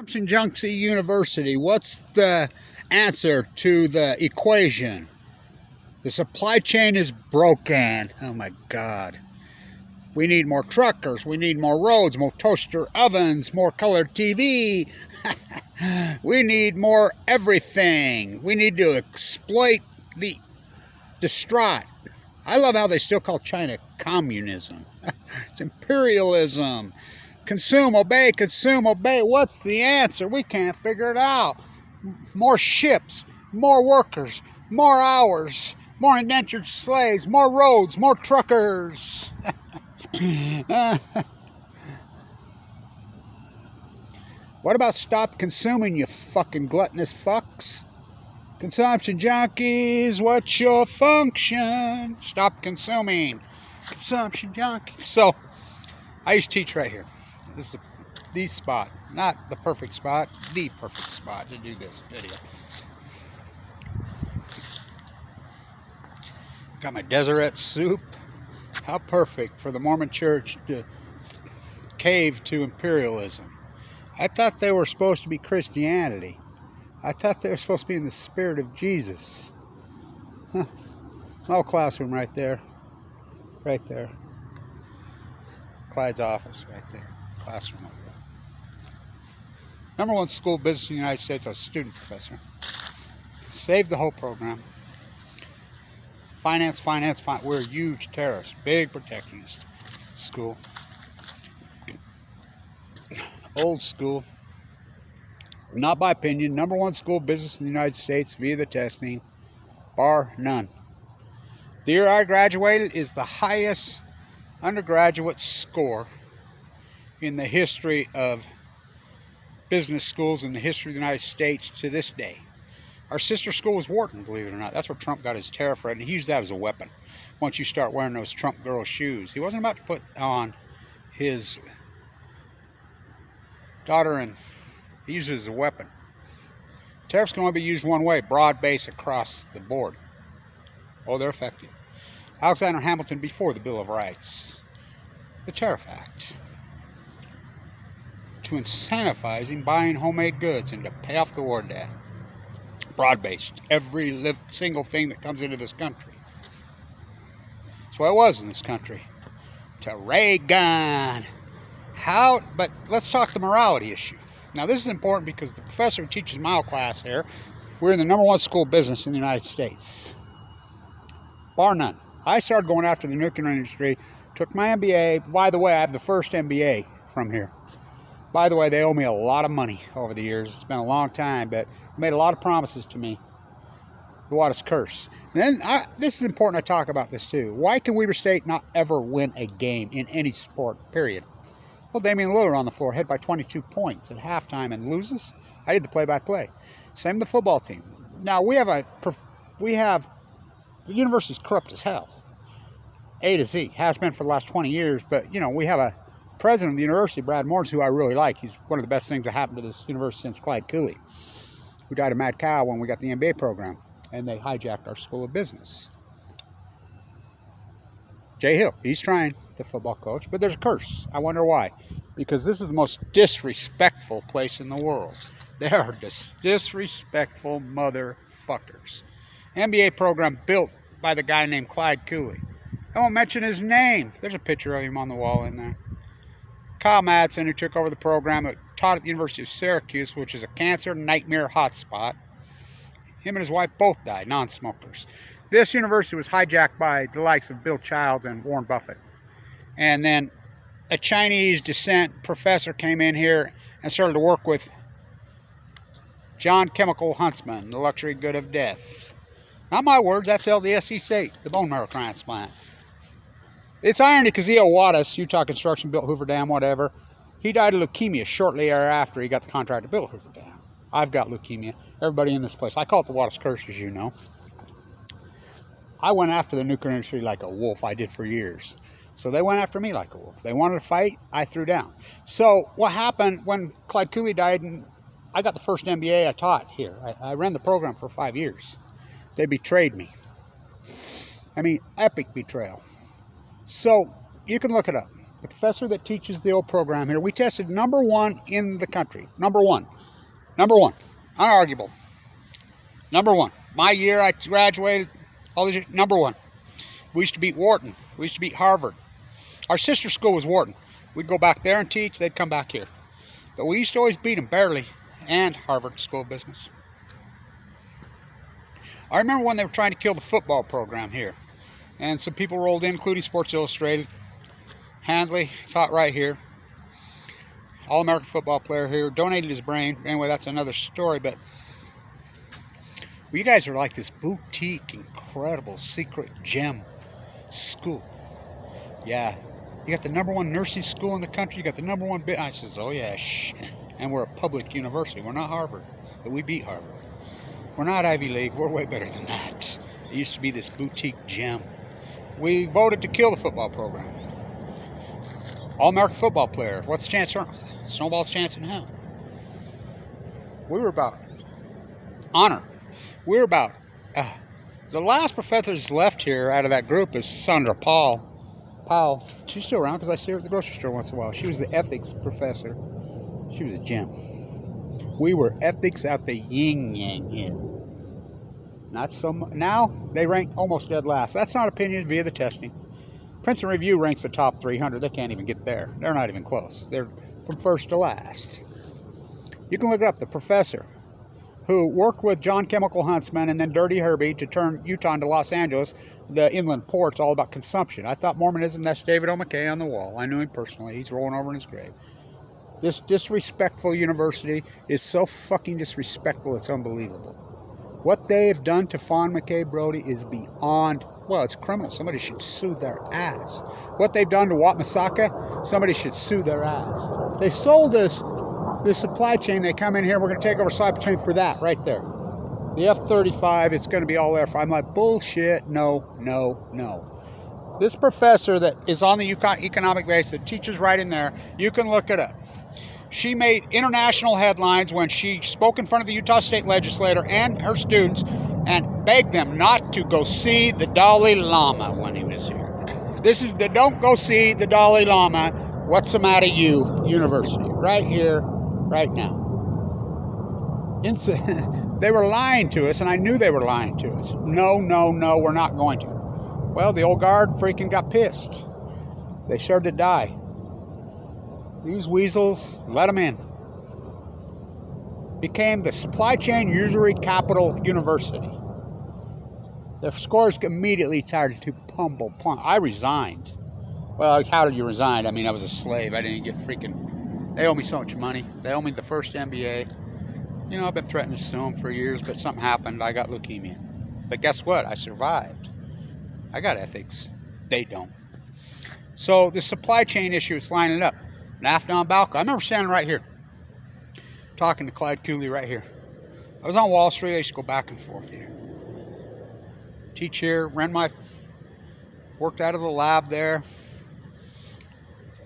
Consumption Junkie University, what's the answer to the equation? The supply chain is broken. Oh my God. We need more truckers, we need more roads, more toaster ovens, more color TV. We need more everything. We need to exploit the distraught. I love how they still call China communism. It's imperialism. Consume, obey, consume, obey. What's the answer? We can't figure it out. More ships, more workers, more hours, more indentured slaves, more roads, more truckers. What about stop consuming, you fucking gluttonous fucks? Consumption junkies, what's your function? Stop consuming. Consumption junkies. So, I used to teach right here. This is the spot. Not the perfect spot, the perfect spot to do this video. Got my Deseret soup. How perfect for the Mormon Church to cave to imperialism. I thought they were supposed to be Christianity. I thought they were supposed to be in the spirit of Jesus. Huh. Oh, classroom right there. Right there. Clyde's office right there. Classroom over there. #1 school business in the United States. I was a student professor. Saved the whole program. Finance. We're huge terrorists. Big protectionist school. Old school. Not by opinion. #1 school business in the United States via the testing. Bar none. The year I graduated is the highest undergraduate score in the history of business schools in the history of the United States to this day. Our sister school was Wharton, believe it or not. That's where Trump got his tariff rate, and he used that as a weapon. Once you start wearing those Trump girl shoes, he wasn't about to put on his daughter, and he used it as a weapon. Tariffs can only be used one way, broad base across the board. Oh, they're effective. Alexander Hamilton before the Bill of Rights. The Tariff Act. To incentivizing buying homemade goods and to pay off the war debt. Broad-based. Every single thing that comes into this country. That's what it was in this country. To Reagan. But let's talk the morality issue. Now this is important because the professor who teaches my class here, we're in the #1 school business in the United States. Bar none. I started going after the nuclear industry, took my MBA. By the way, I have the first MBA from here. By the way, they owe me a lot of money over the years. It's been a long time, but they made a lot of promises to me. The Waters curse. And then, this is important I talk about this too. Why can Weber State not ever win a game in any sport, period? Well, Damian Lillard on the floor, hit by 22 points at halftime and loses. I did the play-by-play. Same with the football team. Now, the university's corrupt as hell. A to Z. Has been for the last 20 years, but, you know, we have a president of the university, Brad Morris, who I really like. He's one of the best things that happened to this university since Clyde Cooley, who died of mad cow when we got the MBA program, and they hijacked our school of business. Jay Hill, he's trying, the football coach, but there's a curse. I wonder why. Because this is the most disrespectful place in the world. They are just disrespectful motherfuckers. MBA program built by the guy named Clyde Cooley. I won't mention his name. There's a picture of him on the wall in there. Kyle Madsen, who took over the program, taught at the University of Syracuse, which is a cancer nightmare hotspot. Him and his wife both died, non-smokers. This university was hijacked by the likes of Bill Childs and Warren Buffett. And then a Chinese descent professor came in here and started to work with John Chemical Huntsman, the luxury good of death. Not my words, that's LDSC State, the bone marrow transplant. It's irony because E.O. Wattis, Utah Construction, built Hoover Dam, whatever. He died of leukemia shortly thereafter he got the contract to build Hoover Dam. I've got leukemia. Everybody in this place. I call it the Wattis curse, as you know. I went after the nuclear industry like a wolf. I did for years. So they went after me like a wolf. They wanted to fight. I threw down. So what happened when Clyde Cooley died, and I got the first MBA I taught here. I ran the program for 5 years. They betrayed me. I mean, epic betrayal. So you can look it up. the professor that teaches the old program here. We tested #1 in the country. #1. #1. Unarguable. #1. My year I graduated, all these years, #1. We used to beat Wharton. We used to beat Harvard. Our sister school was Wharton. We'd go back there and teach. They'd come back here. But we used to always beat them, barely, and Harvard School of Business. I remember when they were trying to kill the football program here. And some people rolled in, including Sports Illustrated. Handley taught right here. All-American football player here. Donated his brain. Anyway, that's another story. But well, you guys are like this boutique, incredible, secret gem school. Yeah. You got the #1 nursing school in the country. You got the #1 bit. I says, oh yeah, shh. And we're a public university. We're not Harvard, but we beat Harvard. We're not Ivy League. We're way better than that. It used to be this boutique gem. We voted to kill the football program. All-American football player. What's the chance? Snowball's chance in hell. We were about honor. We were about the last professor that's left here out of that group is Sandra Powell. She's still around because I see her at the grocery store once in a while. She was the ethics professor. She was a gem. We were ethics out the yin-yang here. Not so much. Now they rank almost dead last. That's not opinion via the testing. Princeton Review ranks the top 300. They can't even get there. They're not even close. They're from first to last. You can look it up. The professor who worked with John Chemical Huntsman and then Dirty Herbie to turn Utah into Los Angeles, the inland port's all about consumption. I thought Mormonism, that's David O. McKay on the wall. I knew him personally. He's rolling over in his grave. This disrespectful university is so fucking disrespectful, it's unbelievable. What they've done to Fawn McKay Brody is beyond, well, it's criminal. Somebody should sue their ass. What they've done to Wat Masaka, somebody should sue their ass. They sold us this supply chain. They come in here, we're going to take over supply chain for that right there. The F-35, it's going to be all there. I'm like, bullshit, no. This professor that is on the economic base, that teaches right in there, you can look it up. She made international headlines when she spoke in front of the Utah State Legislature and her students and begged them not to go see the Dalai Lama when he was here. This is the don't go see the Dalai Lama, what's the matter you university, right here, right now. They were lying to us, and I knew they were lying to us. No, we're not going to. Well, the old guard freaking got pissed. They started to die. These weasels, let them in. Became the supply chain usury capital university. Their scores immediately started to plummet. I resigned. Well, how did you resign? I mean, I was a slave. I didn't get freaking... They owe me so much money. They owe me the first MBA. You know, I've been threatening to sue them for years, but something happened. I got leukemia. But guess what? I survived. I got ethics. They don't. So the supply chain issue is lining up. NAFTA on Balco. I remember standing right here, talking to Clyde Cooley right here. I was on Wall Street. I used to go back and forth here. Teach here, worked out of the lab there.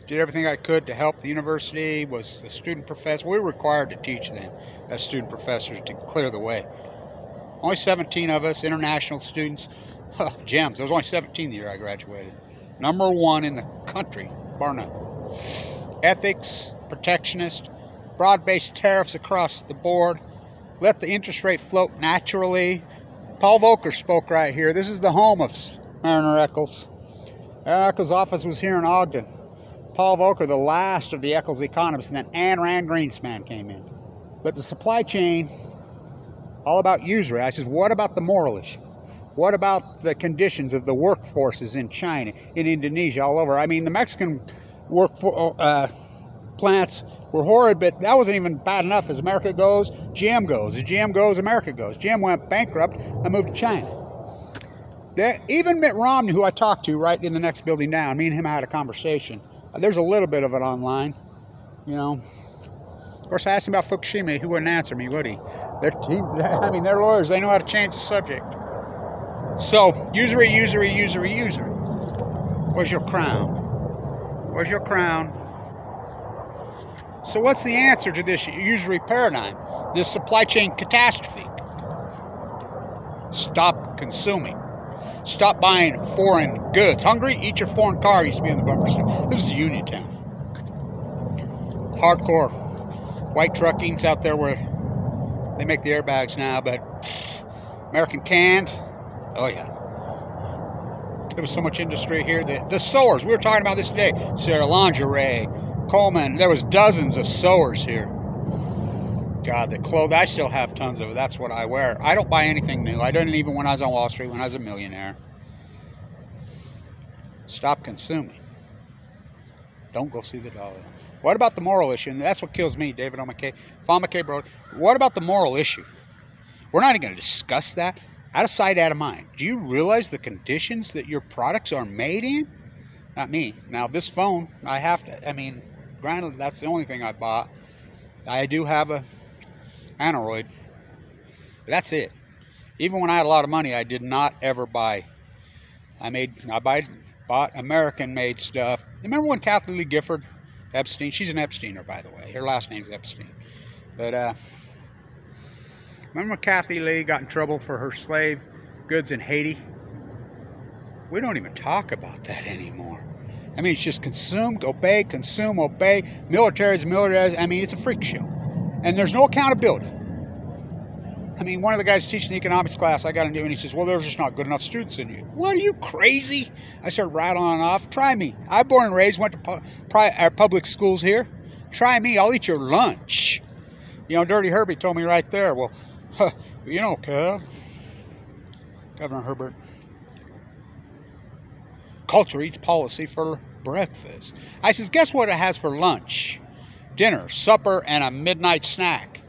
Did everything I could to help the university, was a student professor. We were required to teach then as student professors to clear the way. Only 17 of us, international students. Gems. There was only 17 the year I graduated. #1 in the country, bar none. Ethics, protectionist, broad-based tariffs across the board. Let the interest rate float naturally. Paul Volcker spoke right here. This is the home of Mariner Eccles. Eccles' office was here in Ogden. Paul Volcker, the last of the Eccles economists, and then Ayn Rand Greenspan came in. But the supply chain, all about usury. I says, what about the moral issue? What about the conditions of the workforces in China, in Indonesia, all over? I mean, the Mexican plants were horrid, but that wasn't even bad enough. As America goes, GM goes. As GM goes, America goes. GM went bankrupt and moved to China. Even Mitt Romney, who I talked to right in the next building down, me and him had a conversation. There's a little bit of it online, you know. Of course, I asked him about Fukushima. He wouldn't answer me, would he? They're lawyers. They know how to change the subject. So, usury. Where's your crown? Where's your crown? So what's the answer to this usury paradigm? This supply chain catastrophe? Stop consuming. Stop buying foreign goods. Hungry? Eat your foreign car. Used to be in the bumper sticker. This is Uniontown. Hardcore white trucking's out there where they make the airbags now, but American canned. Oh yeah. There was so much industry here. The sewers, we were talking about this today. Sarah Lingerie, Coleman, there was dozens of sewers here. God, the clothes, I still have tons of it. That's what I wear. I don't buy anything new. I didn't even when I was on Wall Street, when I was a millionaire. Stop consuming. Don't go see the dollar. What about the moral issue? And that's what kills me, David O. McKay. Fawn McKay, bro. What about the moral issue? We're not even going to discuss that. Out of sight, out of mind. Do you realize the conditions that your products are made in? Not me. Now, this phone, I have to, I mean, granted, that's the only thing I bought. I do have a Android. But that's it. Even when I had a lot of money, I did not ever buy. Bought American-made stuff. Remember when Kathleen Lee Gifford, Epstein, she's an Epsteiner, by the way. Her last name's Epstein. But, remember when Kathy Lee got in trouble for her slave goods in Haiti? We don't even talk about that anymore. I mean, it's just consume, obey, consume, obey. Military is military. I mean, it's a freak show. And there's no accountability. I mean, one of the guys teaching the economics class I got into, and he says, well, there's just not good enough students in you. What, are you crazy? I started rattling off. Try me. I'm born and raised, went to public schools here. Try me. I'll eat your lunch. You know, Dirty Herbie told me right there, well, you know, Kev, Governor Herbert, culture eats policy for breakfast. I says, guess what it has for lunch, dinner, supper, and a midnight snack?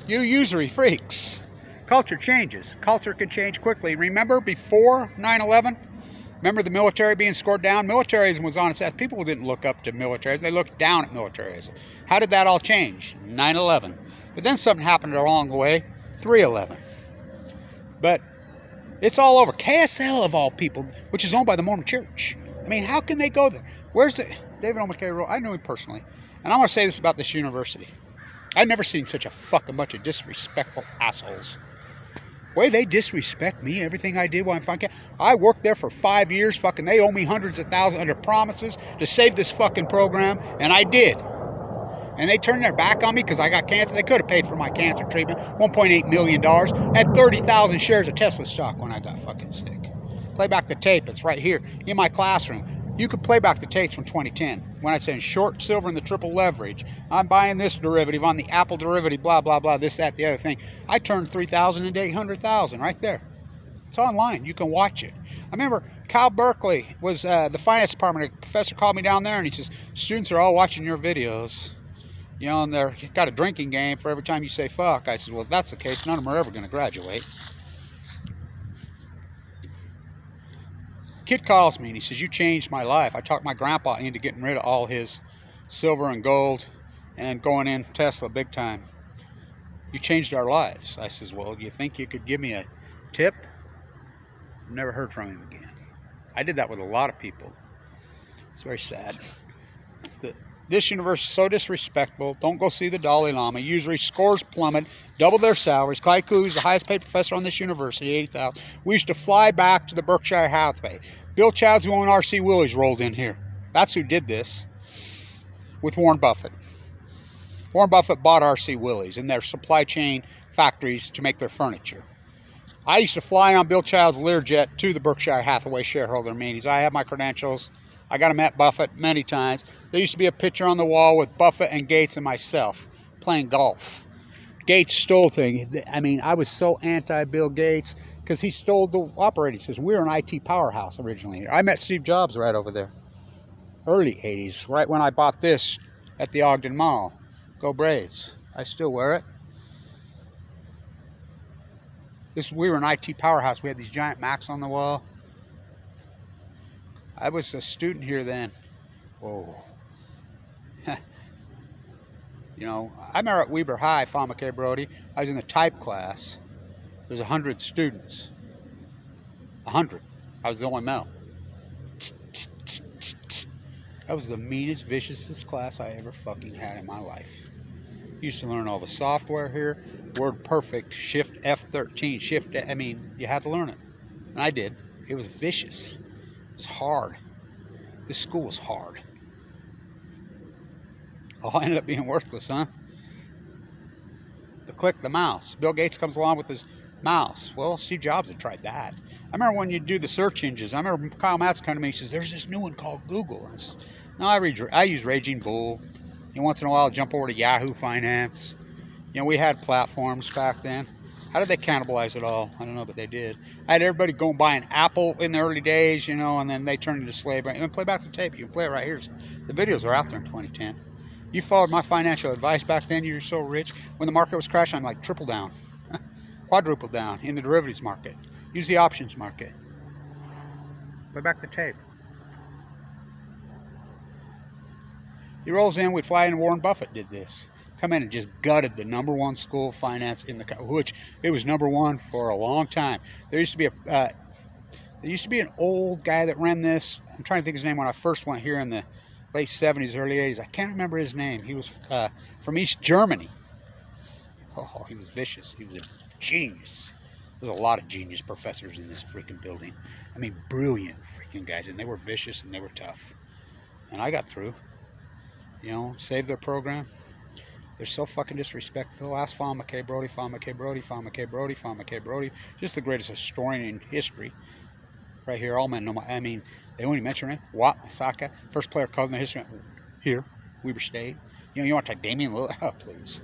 You usury freaks. Culture changes. Culture can change quickly. Remember before 9/11? Remember the military being scored down? Militarism was on its ass. People didn't look up to militarism. They looked down at militarism. How did that all change? 9/11. But then something happened along the way. 3/11. But it's all over. KSL of all people, which is owned by the Mormon Church. I mean, how can they go there? Where's the David O. McKay? I knew him personally. And I want to say this about this university. I've never seen such a fucking bunch of disrespectful assholes. The way they disrespect me, everything I did while I'm fucking... I worked there for 5 years, fucking... They owe me hundreds of thousands under promises to save this fucking program, and I did. And they turned their back on me because I got cancer. They could have paid for my cancer treatment, $1.8 million. I had 30,000 shares of Tesla stock when I got fucking sick. Play back the tape. It's right here in my classroom. You could play back the tapes from 2010 when I said short silver and the triple leverage. I'm buying this derivative on the Apple derivative, blah, blah, blah, this, that, the other thing. I turned 3,000 into 800,000 right there. It's online. You can watch it. I remember Cal Berkeley was the finance department. A professor called me down there and he says, students are all watching your videos. You know, and they're got a drinking game for every time you say fuck. I said, well, if that's the case, none of them are ever going to graduate. Kid calls me and he says, you changed my life. I talked my grandpa into getting rid of all his silver and gold and going in Tesla big time. You changed our lives. I says, well, do you think you could give me a tip? Never heard from him again. I did that with a lot of people. It's very sad. This university is so disrespectful. Don't go see the Dalai Lama. Usually scores plummet, double their salaries. Kaiku is the highest paid professor on this university, 80,000. We used to fly back to the Berkshire Hathaway. Bill Childs, who owned R.C. Willys, rolled in here. That's who did this with Warren Buffett. Warren Buffett bought R.C. Willys and their supply chain factories to make their furniture. I used to fly on Bill Childs' Learjet to the Berkshire Hathaway shareholder meetings. I have my credentials. I got to meet Buffett many times. There used to be a picture on the wall with Buffett and Gates and myself playing golf. Gates stole things. I mean, I was so anti-Bill Gates because he stole the operating system. We were an IT powerhouse originally. I met Steve Jobs right over there. Early 80s, right when I bought this at the Ogden Mall. Go Braves. I still wear it. We were an IT powerhouse. We had these giant Macs on the wall. I was a student here then. Whoa. You know, I remember at Weber High, Fawn McKay Brody, I was in the type class. There's 100 students. 100. I was the only male. That was the meanest, viciousest class I ever fucking had in my life. Used to learn all the software here. WordPerfect, Shift F13, Shift, I mean, you had to learn it. And I did. It was vicious. It was hard. This school was hard. All ended up being worthless, huh? The mouse. Bill Gates comes along with his mouse. Well, Steve Jobs had tried that. I remember when you do the search engines. I remember Kyle Matz coming to me. He says, "There's this new one called Google." And I says, "No, I use Raging Bull. And once in a while, I'll jump over to Yahoo Finance. You know, we had platforms back then. How did they cannibalize it all? I don't know, but they did. I had everybody go and buy an Apple in the early days, you know, and then they turned into slavery. And play back the tape. You can play it right here. The videos are out there in 2010. You followed my financial advice back then. You're so rich. When the market was crashing, I'm like triple down, quadruple down in the derivatives market. Use the options market. Play back the tape. He rolls in. We'd fly in. Warren Buffett did this. Come in and just gutted the #1 school of finance in the country, which it was #1 for a long time. There used to be an old guy that ran this. I'm trying to think his name when I first went here in the late 70s, early 80s. I can't remember his name. He was from East Germany. Oh, he was vicious. He was a genius. There's a lot of genius professors in this freaking building. I mean, brilliant freaking guys, and they were vicious and they were tough. And I got through. You know, saved their program. They're so fucking disrespectful. Ask Fawn McKay Brody, Fawn McKay Brody, Fawn McKay Brody, Fawn McKay Brody. Just the greatest historian in history. Right here, all men know my. I mean, they only mention it. Watt Masaka, first player called in the history. Here, Weber State. You know, you want to talk Damian Lillard? Oh, please.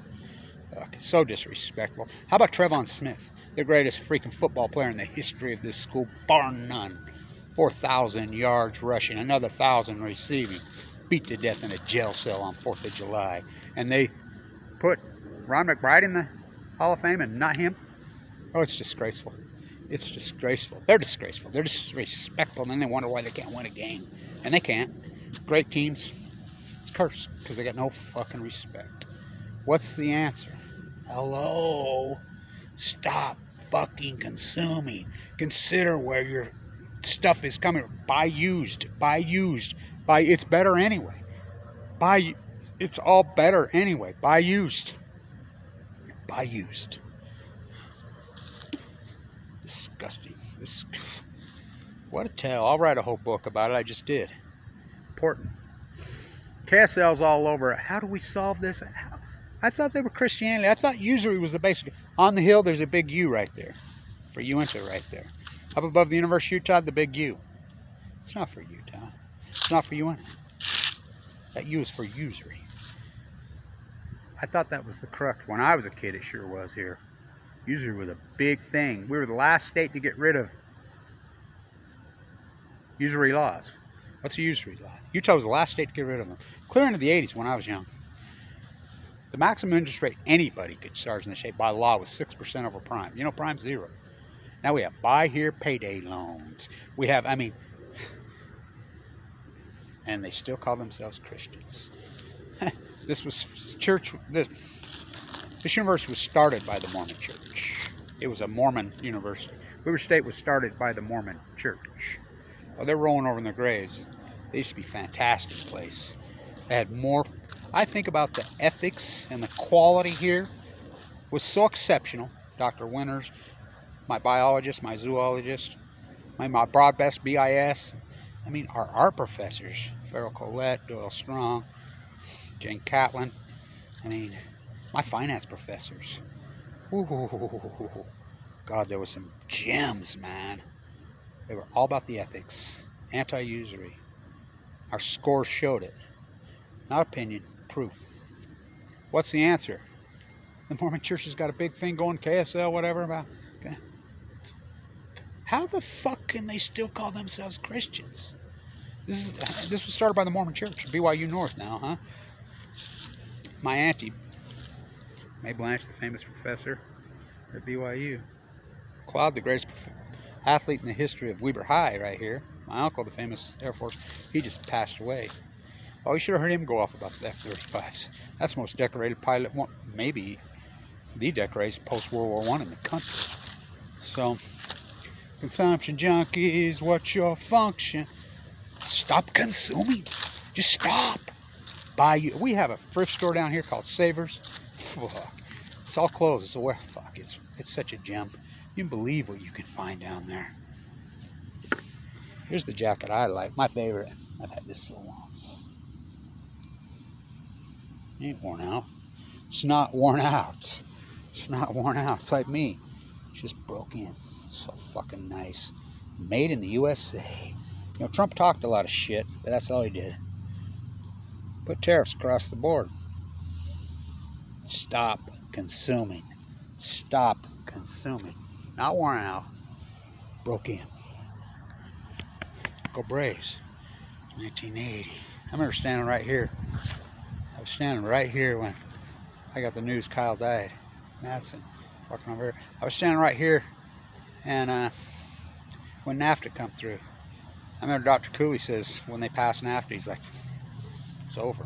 So disrespectful. How about Trevon Smith, the greatest freaking football player in the history of this school, bar none. 4,000 yards rushing, another 1,000 receiving. Beat to death in a jail cell on 4th of July. And they put Ron McBride in the Hall of Fame and not him. Oh, it's disgraceful. It's disgraceful. They're disgraceful. They're disrespectful, and then they wonder why they can't win a game. And they can't. Great teams. It's cursed because they got no fucking respect. What's the answer? Hello? Stop fucking consuming. Consider where your stuff is coming. Buy used. Buy used. Buy. It's better anyway. Buy. It's all better anyway. Buy used. Buy used. Disgusting. What a tale. I'll write a whole book about it. I just did. Important. KSL's all over it. How do we solve this? I thought they were Christianity. I thought usury was the basic. On the hill, there's a big U right there. For Uinta right there. Up above the University of Utah, the big U. It's not for Utah. It's not for Uinta. That U is for usury. I thought that was the crux. When I was a kid, it sure was here. Usury was a big thing. We were the last state to get rid of usury laws. What's a usury law? Utah was the last state to get rid of them. Clear into the 80s when I was young. The maximum interest rate anybody could charge in the state by law was 6% over prime. You know, prime's 0. Now we have buy here, payday loans. We have, I mean, and they still call themselves Christians. This was church. This university was started by the Mormon Church. It was a Mormon university. Weber State was started by the Mormon Church. Oh, they're rolling over in their graves. They used to be a fantastic place. They had more. I think about the ethics and the quality here was so exceptional. Dr. Winters, my biologist, my zoologist, my broad best BIS. I mean, our art professors, Farrell Colette, Doyle Strong, Jane Catlin. I mean, my finance professors. Ooh, God, there was some gems, man. They were all about the ethics, anti-usury. Our scores showed it. Not opinion, proof. What's the answer? The Mormon Church has got a big thing going, KSL, whatever, about. Okay. How the fuck can they still call themselves Christians? This was started by the Mormon Church, BYU North now, huh? My auntie, May Blanche, the famous professor at BYU. Cloud, the greatest athlete in the history of Weber High right here. My uncle, the famous Air Force, he just passed away. Oh, you should have heard him go off about the F-35s. That's the most decorated pilot, maybe the decorated post-World War I in the country. So, consumption junkies, what's your function? Stop consuming. Just stop. We have a thrift store down here called Savers. Fuck. It's all closed. It's a fuck. It's such a gem. You can believe what you can find down there. Here's the jacket I like, my favorite. I've had this so long. It ain't worn out. It's not worn out. It's not worn out. It's like me. It's just broke in. It's so fucking nice. Made in the USA. You know, Trump talked a lot of shit, but that's all he did. Put tariffs across the board. Stop consuming. Stop consuming. Not worn out. Broke in. Go Braves. 1980. I remember standing right here. I was standing right here when I got the news Kyle died. Madison. Walking over here. I was standing right here, and when NAFTA come through, I remember Dr. Cooley says when they pass NAFTA, he's like, it's over.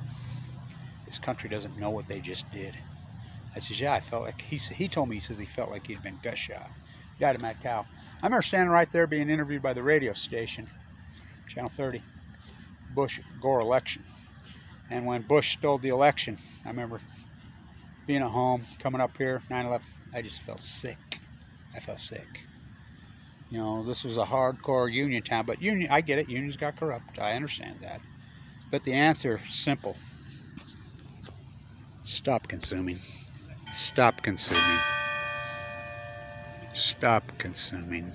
This country doesn't know what they just did. I says, yeah, I felt like, he told me, he says he felt like he'd been gut shot. He died of mad cow. I remember standing right there being interviewed by the radio station, Channel 30, Bush-Gore election. And when Bush stole the election, I remember being at home, coming up here, 9/11, I just felt sick. I felt sick. You know, this was a hardcore union town, but I get it, unions got corrupt. I understand that. But the answer is simple. Stop consuming. Stop consuming. Stop consuming.